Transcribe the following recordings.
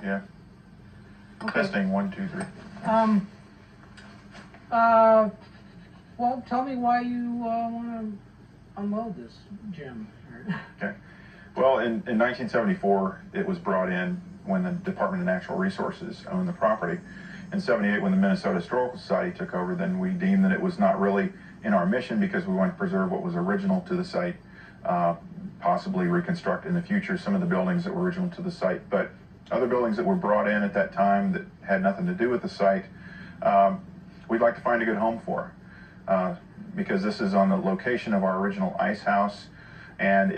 Yeah. Okay. Testing 1, 2, 3. Well, tell me why you want to unload this gem. Okay. Well, in 1974, it was brought in when the Department of Natural Resources owned the property. In 78, when the Minnesota Historical Society took over, then we deemed that it was not really in our mission because we wanted to preserve what was original to the site, possibly reconstruct in the future some of the buildings that were original to the site. But other buildings that were brought in at that time that had nothing to do with the site, we'd like to find a good home for. Because this is on the location of our original ice house, and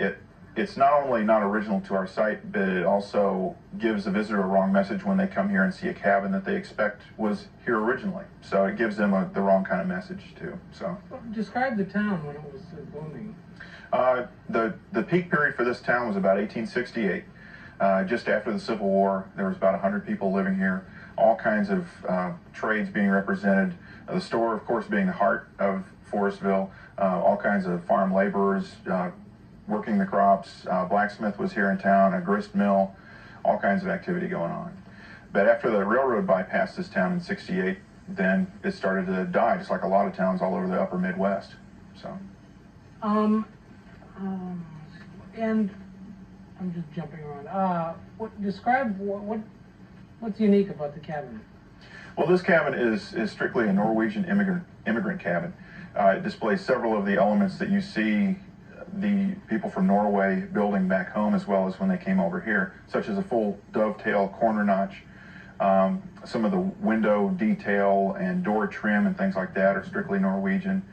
it's not only not original to our site, but it also gives the visitor a wrong message when they come here and see a cabin that they expect was here originally. So it gives them the wrong kind of message too. So describe the town when it was booming. The peak period for this town was about 1868. Just after the Civil War, there was about 100 people living here, all kinds of trades being represented. The store, of course, being the heart of Forestville, all kinds of farm laborers working the crops. Blacksmith was here in town, a grist mill, all kinds of activity going on. But after the railroad bypassed this town in '68, then it started to die, just like a lot of towns all over the upper Midwest. So. And I'm just jumping around. Describe what's unique about the cabin? Well, this cabin is strictly a Norwegian immigrant cabin. It displays several of the elements that you see the people from Norway building back home as well as when they came over here, such as a full dovetail corner notch. Some of the window detail and door trim and things like that are strictly Norwegian.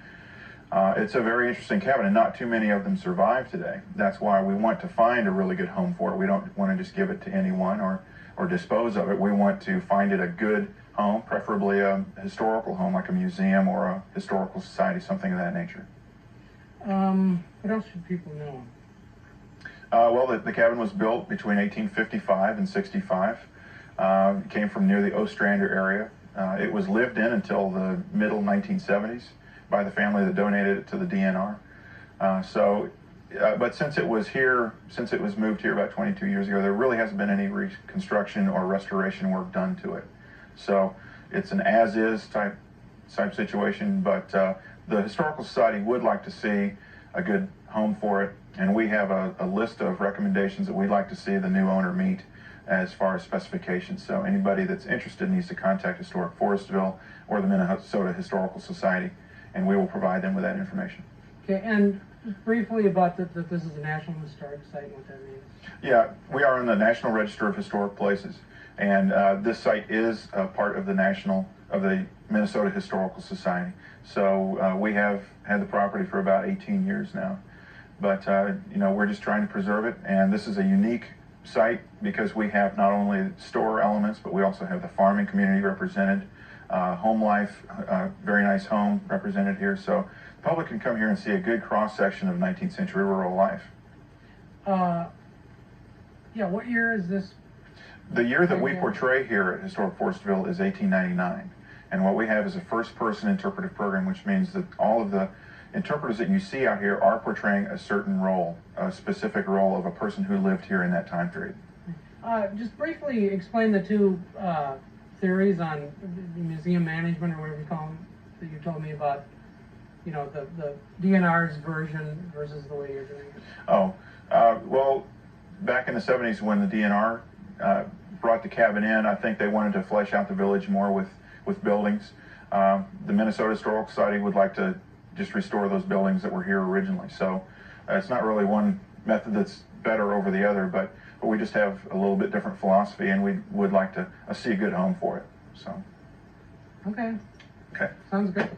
It's a very interesting cabin, and not too many of them survive today. That's why we want to find a really good home for it. We don't want to just give it to anyone or dispose of it. We want to find it a good home, preferably a historical home like a museum or a historical society, something of that nature. What else should people know? Well, the cabin was built between 1855 and 65. It came from near the Ostrander area. It was lived in until the middle 1970s by the family that donated it to the DNR. But since it was moved here about 22 years ago, there really hasn't been any reconstruction or restoration work done to it. So it's an as-is type situation, but the Historical Society would like to see a good home for it, and we have a list of recommendations that we'd like to see the new owner meet as far as specifications. So anybody that's interested needs to contact Historic Forestville or the Minnesota Historical Society, and we will provide them with that information. Okay, and just briefly about that this is a National Historic Site and what that means. Yeah, we are on the National Register of Historic Places, and this site is a part of the Minnesota Historical Society. So we have had the property for about 18 years now, but we're just trying to preserve it, and this is a unique site because we have not only store elements, but we also have the farming community represented, home life, very nice home represented here. So the public can come here and see a good cross-section of 19th century rural life. Yeah, what year is this? The year that we portray here at Historic Forestville is 1899. And what we have is a first-person interpretive program, which means that all of the interpreters that you see out here are portraying a certain role, a specific role of a person who lived here in that time period. Just briefly explain the two theories on the museum management, or whatever you call them, that you told me about, the DNR's version versus the way you're doing it. Well, back in the 70s when the DNR brought the cabin in, I think they wanted to flesh out the village more with buildings. The Minnesota Historical Society would like to just restore those buildings that were here originally. So it's not really one method that's better over the other, but we just have a little bit different philosophy, and we would like to see a good home for it. So. Okay. Okay. Sounds good.